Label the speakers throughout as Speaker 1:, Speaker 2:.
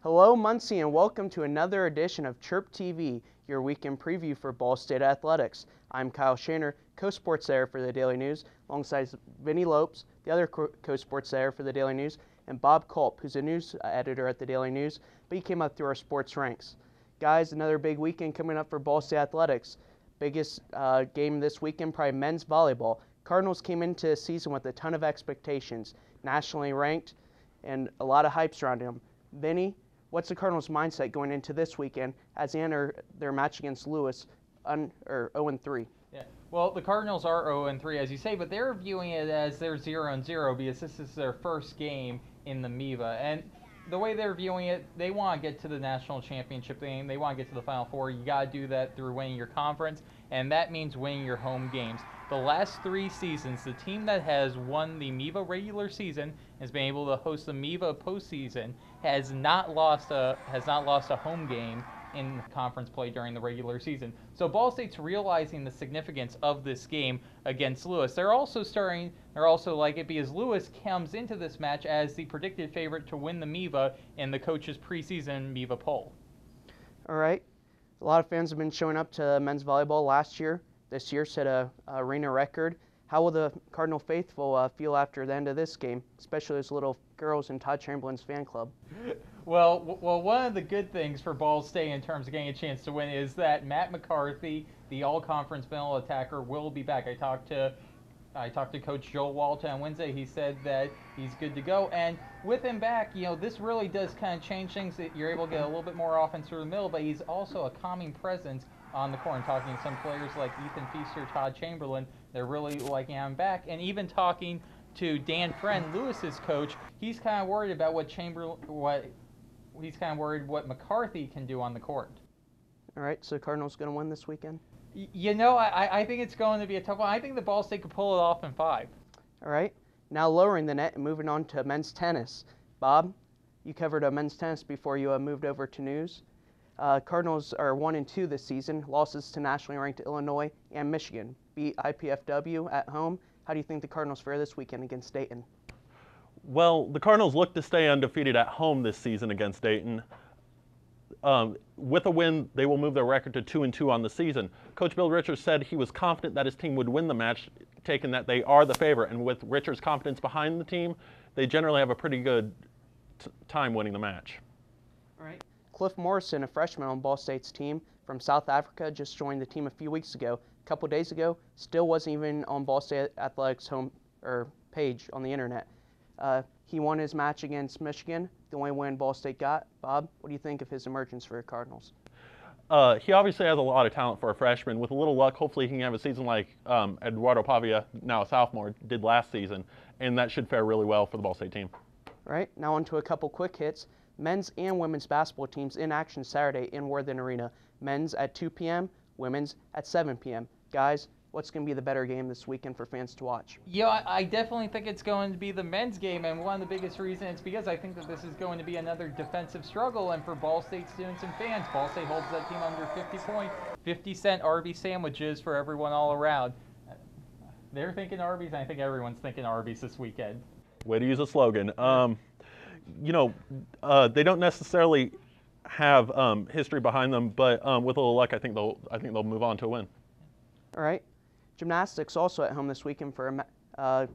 Speaker 1: Hello, Muncie, and welcome to another edition of Chirp TV, your weekend preview for Ball State Athletics. I'm Kyle Shaner, co-sports editor for the Daily News, alongside Vinny Lopes, the other co-sports editor for the Daily News, and Bob Culp, who's a news editor at the Daily News, but he came up through our sports ranks. Guys, another big weekend coming up for Ball State Athletics. Biggest game this weekend, probably men's volleyball. Cardinals came into the season with a ton of expectations, nationally ranked, and a lot of hype surrounding them. Vinny, what's the Cardinals' mindset going into this weekend as they enter their match against Lewis, 0-3?
Speaker 2: Yeah. Well, the Cardinals are 0-3, as you say, but they're viewing it as they're 0-0 because this is their first game in the MIVA. And the way they're viewing it, they want to get to the national championship game. They want to get to the Final Four. You got to do that through winning your conference, and that means winning your home games. The last 3 seasons, the team that has won the MIVA regular season has been able to host the MIVA postseason, has not lost a home game in conference play during the regular season. So Ball State's realizing the significance of this game against Lewis. They're also like it because Lewis comes into this match as the predicted favorite to win the MIVA in the coach's preseason MIVA poll.
Speaker 1: All right. A lot of fans have been showing up to men's volleyball last year. This year set a arena record. How will the Cardinal faithful feel after the end of this game, especially those little girls in Todd Chamberlain's fan club?
Speaker 2: Well, one of the good things for Ball State in terms of getting a chance to win is that Matt McCarthy, the all-conference middle attacker, will be back. I talked to Coach Joel Walton on Wednesday. He said that he's good to go, and with him back, this really does kind of change things. That you're able to get a little bit more offense through the middle, but he's also a calming presence on the court. And talking to some players like Ethan Feaster, Todd Chamberlain, they're really liking him back, and even talking to Dan Friend, Lewis's coach, he's kind of worried about what McCarthy can do on the court.
Speaker 1: All right, so Cardinals going to win this weekend?
Speaker 2: I think it's going to be a tough one. I think the Ball State could pull it off in 5.
Speaker 1: All right, now lowering the net and moving on to men's tennis. Bob, you covered men's tennis before you moved over to news. Cardinals are 1-2 this season, losses to nationally ranked Illinois and Michigan. Beat IPFW at home. How do you think the Cardinals fare this weekend against Dayton?
Speaker 3: Well, the Cardinals look to stay undefeated at home this season against Dayton. With a win, they will move their record to 2-2 on the season. Coach Bill Richards said he was confident that his team would win the match, taking that they are the favorite. And with Richards' confidence behind the team, they generally have a pretty good time winning the match.
Speaker 1: All right. Cliff Morrison, a freshman on Ball State's team from South Africa, just joined the team a few weeks ago. A couple days ago, still wasn't even on Ball State Athletics' home page on the internet. He won his match against Michigan, the only win Ball State got. Bob, what do you think of his emergence for the Cardinals?
Speaker 3: He obviously has a lot of talent for a freshman. With a little luck, hopefully he can have a season like Eduardo Pavia, now a sophomore, did last season, and that should fare really well for the Ball State team.
Speaker 1: All right, now on to a couple quick hits. Men's and women's basketball teams in action Saturday in Worthen Arena. Men's at 2 p.m., women's at 7 p.m. Guys, what's going to be the better game this weekend for fans to watch?
Speaker 2: Yeah, I definitely think it's going to be the men's game, and one of the biggest reasons is because I think that this is going to be another defensive struggle, and for Ball State students and fans, Ball State holds that team under 50 points, 50-cent Arby's sandwiches for everyone all around. They're thinking Arby's, and I think everyone's thinking Arby's this weekend.
Speaker 3: Way to use a slogan. They don't necessarily have history behind them, but with a little luck, I think they'll move on to a win.
Speaker 1: All right. Gymnastics also at home this weekend for a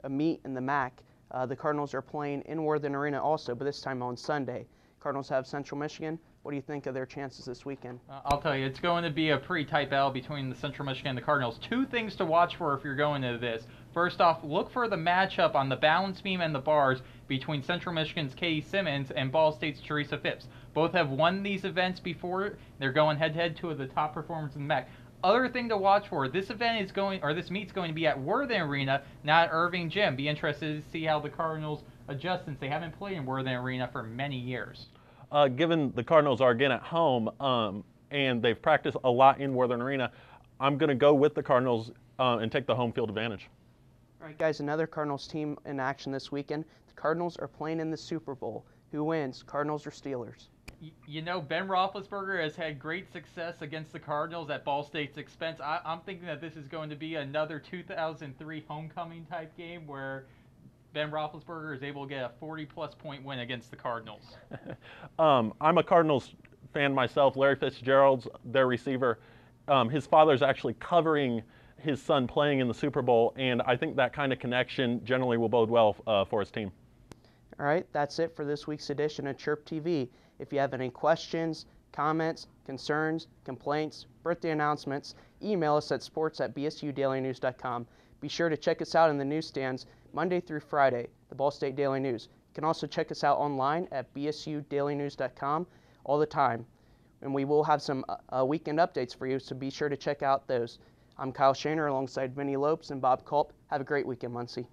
Speaker 1: meet in the MAC. The Cardinals are playing in Worthen Arena also, but this time on Sunday. Cardinals have Central Michigan. What do you think of their chances this weekend?
Speaker 2: I'll tell you, it's going to be a pretty tight battle between the Central Michigan and the Cardinals. 2 things to watch for if you're going into this. First off, look for the matchup on the balance beam and the bars between Central Michigan's Katie Simmons and Ball State's Teresa Phipps. Both have won these events before. They're going head-to-head, 2 of the top performers in the MAC. Other thing to watch for, this meet's going to be at Worthen Arena, not at Irving Gym. Be interested to see how the Cardinals adjust since they haven't played in Worthen Arena for many years.
Speaker 3: Given the Cardinals are again at home and they've practiced a lot in Worthen Arena, I'm going to go with the Cardinals and take the home field advantage.
Speaker 1: All right, guys, another Cardinals team in action this weekend. The Cardinals are playing in the Super Bowl. Who wins, Cardinals or Steelers?
Speaker 2: Ben Roethlisberger has had great success against the Cardinals at Ball State's expense. I'm thinking that this is going to be another 2003 homecoming type game where Ben Roethlisberger is able to get a 40-plus point win against the Cardinals?
Speaker 3: I'm a Cardinals fan myself. Larry Fitzgerald's their receiver. His father's actually covering his son playing in the Super Bowl, and I think that kind of connection generally will bode well for his team.
Speaker 1: All right, that's it for this week's edition of Chirp TV. If you have any questions, comments, concerns, complaints, birthday announcements, email us at sports@bsudailynews.com. Be sure to check us out in the newsstands Monday through Friday, the Ball State Daily News. You can also check us out online at bsudailynews.com all the time. And we will have some weekend updates for you, so be sure to check out those. I'm Kyle Shaner alongside Vinny Lopes and Bob Culp. Have a great weekend, Muncie.